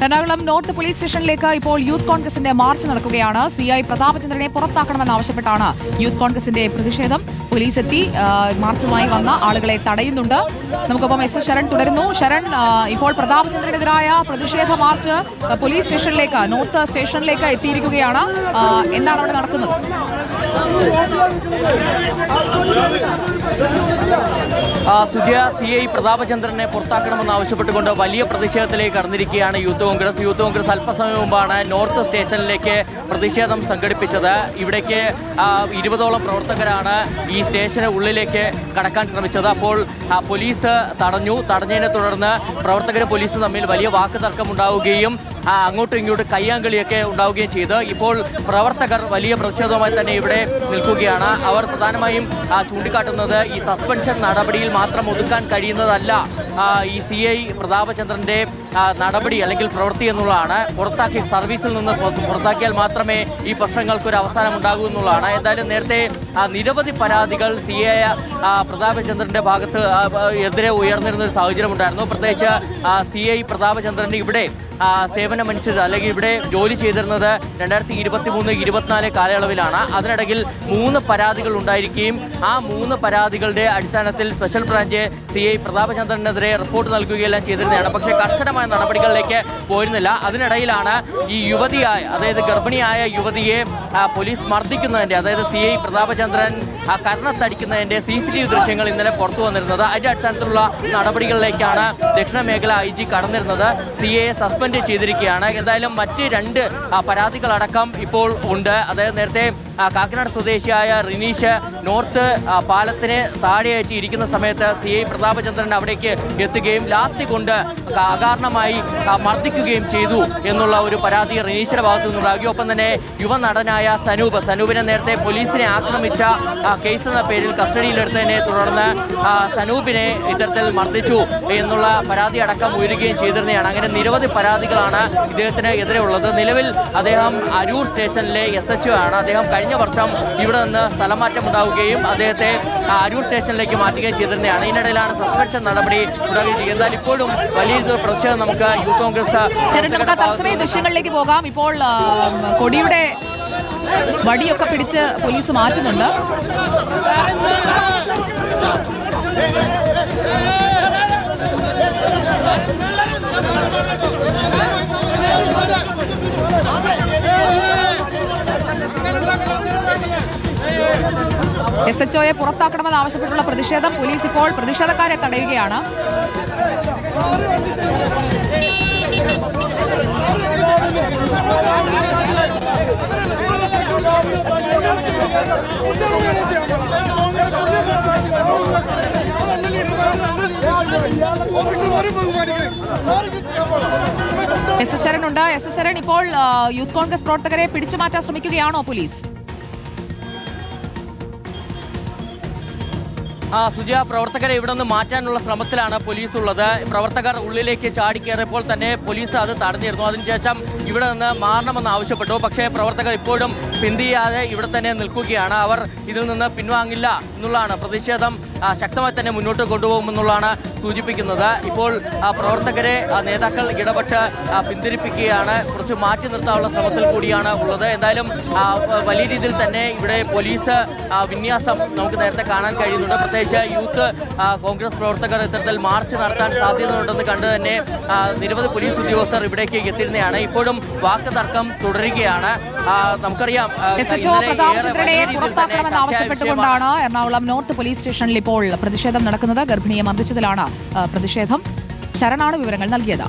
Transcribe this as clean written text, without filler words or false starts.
Ernakulam north police സ്റ്റേഷനിലേക്ക് ഇപ്പോൾ youth കോൺഗ്രസിന്റെ മാർച്ച് നടക്കുകയാണ്. CI പ്രതാപചന്ദ്രനെ പുറത്താക്കണമെന്നാവശ്യപ്പെട്ടാണ് യൂത്ത് കോൺഗ്രസിന്റെ പ്രതിഷേധം. പോലീസ് എത്തി മാർച്ചുമായി വന്ന ആളുകളെ തടയുന്നുണ്ട്. നമുക്കൊപ്പം എസ് ശരൺ തുടരുന്നു. ശരൺ, ഇപ്പോൾ പ്രതാപചന്ദ്രനെതിരായ പ്രതിഷേധ മാർച്ച് പോലീസ് സ്റ്റേഷനിലേക്ക്, നോർത്ത് സ്റ്റേഷനിലേക്ക് എത്തിയിരിക്കുകയാണ്. എന്താണ് അവിടെ നടക്കുന്നത്? സുജയ, CI പ്രതാപചന്ദ്രനെ പുറത്താക്കണമെന്ന് ആവശ്യപ്പെട്ടുകൊണ്ട് വലിയ പ്രതിഷേധത്തിലേക്ക് കടന്നിരിക്കുകയാണ് യൂത്ത് കോൺഗ്രസ്. യൂത്ത് കോൺഗ്രസ് അല്പസമയം മുമ്പാണ് നോർത്ത് സ്റ്റേഷനിലേക്ക് പ്രതിഷേധം സംഘടിപ്പിച്ചത്. ഇവിടേക്ക് 20ഓളം പ്രവർത്തകരാണ് ഈ സ്റ്റേഷന് ഉള്ളിലേക്ക് കടക്കാൻ ശ്രമിച്ചത്. അപ്പോൾ പോലീസ് തടഞ്ഞതിനെ തുടർന്ന് പ്രവർത്തകരും പോലീസും തമ്മിൽ വലിയ വാക്ക് തർക്കമുണ്ടാവുകയും അങ്ങോട്ടും ഇങ്ങോട്ടും കയ്യാങ്കളിയൊക്കെ ഉണ്ടാവുകയും ചെയ്ത് ഇപ്പോൾ പ്രവർത്തകർ വലിയ പ്രതിഷേധവുമായി തന്നെ ഇവിടെ നിൽക്കുകയാണ്. അവർ പ്രധാനമായും ചൂണ്ടിക്കാട്ടുന്നത് ഈ സസ്പെൻഷൻ നടപടിയിൽ മാത്രം ഒതുക്കാൻ കഴിയുന്നതല്ല ഈ CI പ്രതാപചന്ദ്രന്റെ നടപടി അല്ലെങ്കിൽ പ്രവൃത്തി എന്നുള്ളതാണ്. സർവീസിൽ നിന്ന് പുറത്താക്കിയാൽ മാത്രമേ ഈ പ്രശ്നങ്ങൾക്കൊരു അവസാനം ഉണ്ടാകൂ എന്നുള്ളതാണ്. എന്തായാലും നേരത്തെ നിരവധി പരാതികൾ CI പ്രതാപചന്ദ്രന്റെ ഭാഗത്ത് എതിരെ ഉയർന്നിരുന്ന ഒരു സാഹചര്യം ഉണ്ടായിരുന്നു. പ്രത്യേകിച്ച് CI പ്രതാപചന്ദ്രന്റെ ഇവിടെ സേവനമനുസരിച്ച് അല്ലെങ്കിൽ ഇവിടെ ജോലി ചെയ്തിരുന്നത് 2023-24 കാലയളവിലാണ്. അതിനിടയിൽ 3 പരാതികൾ ഉണ്ടായിരിക്കുകയും ആ 3 പരാതികളുടെ അടിസ്ഥാനത്തിൽ സ്പെഷ്യൽ ബ്രാഞ്ച് CI പ്രതാപചന്ദ്രനെതിരെ റിപ്പോർട്ട് നൽകുകയെല്ലാം ചെയ്തിരുന്നതാണ്. പക്ഷേ കർശനമായ നടപടികളിലേക്ക് പോയിരുന്നില്ല. അതിനിടയിലാണ് ഈ യുവതിയായ, അതായത് ഗർഭിണിയായ യുവതിയെ പോലീസ് മർദ്ദിക്കുന്നതിന്റെ, അതായത് CI പ്രതാപചന്ദ്രൻ കർണത്തടിക്കുന്നതിന്റെ CCTV ദൃശ്യങ്ങൾ ഇന്നലെ പുറത്തു വന്നിരുന്നത്. അതിന്റെ അടിസ്ഥാനത്തിലുള്ള നടപടികളിലേക്കാണ് ദക്ഷിണ മേഖല IG കടന്നിരുന്നത്. CIയെ സസ്പെൻഡ് ചെയ്തിരിക്കുകയാണ്. എന്തായാലും മറ്റ് 2 പരാതികളടക്കം ഇപ്പോൾ ഉണ്ട്. അതായത് നേരത്തെ കാക്കനാട് സ്വദേശിയായ റിനീഷ് നോർത്ത് പാലത്തിന് താഴെയായിട്ട് ഇരിക്കുന്ന സമയത്ത് CI പ്രതാപചന്ദ്രൻ അവിടേക്ക് എത്തുകയും ലാത്തി കൊണ്ട് അകാരണമായി മർദ്ദിക്കുകയും ചെയ്തു എന്നുള്ള ഒരു പരാതി റിനീഷിന്റെ ഭാഗത്തു നിന്നുണ്ടാകുകയും ഒപ്പം തന്നെ യുവനടനായ സനൂപിനെ നേരത്തെ പോലീസിനെ ആക്രമിച്ച കേസ് എന്ന പേരിൽ കസ്റ്റഡിയിലെടുത്തതിനെ തുടർന്ന് സനൂപിനെ ഇത്തരത്തിൽ മർദ്ദിച്ചു എന്നുള്ള പരാതി അടക്കം ഉയരുകയും ചെയ്തിരുന്നതാണ്. അങ്ങനെ നിരവധി പരാതികളാണ് ഇദ്ദേഹത്തിന് എതിരെ ഉള്ളത്. നിലവിൽ അദ്ദേഹം അരൂർ സ്റ്റേഷനിലെ SHO ആണ്. അദ്ദേഹം കഴിഞ്ഞ വർഷം ഇവിടെ നിന്ന് സ്ഥലമാറ്റം ഉണ്ടാവുകയും അദ്ദേഹത്തെ അരൂർ സ്റ്റേഷനിലേക്ക് മാറ്റുകയും ചെയ്തിരുന്നതാണ്. ഇതിനിടയിലാണ് സസ്പെൻഷൻ നടപടി ഉണ്ടാകുകയും ചെയ്യുന്നത്. എന്നാൽ ഇപ്പോഴും വലിയ പ്രതിഷേധം നമുക്ക് യൂത്ത് കോൺഗ്രസ് ദൃശ്യങ്ങളിലേക്ക് പോകാം. ഇപ്പോൾ കൊടിയുടെ വടിയൊക്കെ പിടിച്ച് പോലീസ് മാറ്റുന്നുണ്ട്. SHOയെ പുറത്താക്കണമെന്ന് ആവശ്യപ്പെട്ടുള്ള പ്രതിഷേധം. പോലീസ് ഇപ്പോൾ പ്രതിഷേധക്കാരെ തടയുകയാണ്. എസ് ശരൺ ഉണ്ട്. എസ് ശരൺ, ഇപ്പോൾ യൂത്ത് കോൺഗ്രസ് പ്രവർത്തകരെ പിടിച്ചുമാറ്റാൻ ശ്രമിക്കുകയാണോ പോലീസ്? സുജയ, പ്രവർത്തകരെ ഇവിടെ നിന്ന് മാറ്റാനുള്ള ശ്രമത്തിലാണ് പോലീസ് ഉള്ളത്. പ്രവർത്തകർ ഉള്ളിലേക്ക് ചാടിക്കയറിയപ്പോൾ തന്നെ പോലീസ് അത് തടഞ്ഞിരുന്നു. അതിനുശേഷം ഇവിടെ നിന്ന് മാറണമെന്ന് ആവശ്യപ്പെട്ടു. പക്ഷേ പ്രവർത്തകർ ഇപ്പോഴും പിന്തിരിയാതെ ഇവിടെ തന്നെ നിൽക്കുകയാണ്. അവർ ഇതിൽ നിന്ന് പിൻവാങ്ങില്ല എന്നുള്ളതാണ്. പ്രതിഷേധം ശക്തമായി തന്നെ മുന്നോട്ട് കൊണ്ടുപോകുമെന്നുള്ളതാണ് സൂചിപ്പിക്കുന്നത്. ഇപ്പോൾ പ്രവർത്തകരെ നേതാക്കൾ ഇടപെട്ട് പിന്തിരിപ്പിക്കുകയാണ്. കുറച്ച് മാറ്റി നിർത്താനുള്ള ശ്രമത്തിൽ കൂടിയാണ് ഉള്ളത്. എന്തായാലും വലിയ രീതിയിൽ തന്നെ ഇവിടെ പോലീസ് വിന്യാസം നമുക്ക് നേരത്തെ കാണാൻ കഴിയുന്നുണ്ട്. പ്രത്യേകിച്ച് യൂത്ത് കോൺഗ്രസ് പ്രവർത്തകർ ഇത്തരത്തിൽ മാർച്ച് നടത്താൻ സാധ്യതയുണ്ടെന്ന് കണ്ട് തന്നെ നിരവധി പോലീസ് ഉദ്യോഗസ്ഥർ ഇവിടേക്ക് എത്തിയിരുന്നതാണ്. ഇപ്പോഴും വാക്ക് തർക്കം തുടരുകയാണ്. നമുക്കറിയാം ആവശ്യപ്പെട്ടുകൊണ്ടാണ് എറണാകുളം നോർത്ത് പോലീസ് സ്റ്റേഷനിൽ ഇപ്പോൾ പ്രതിഷേധം നടക്കുന്നത്. ഗർഭിണിയെ മർദ്ദിച്ചതിലാണ് പ്രതിഷേധം. ശരണാണ് വിവരങ്ങൾ നൽകിയത്.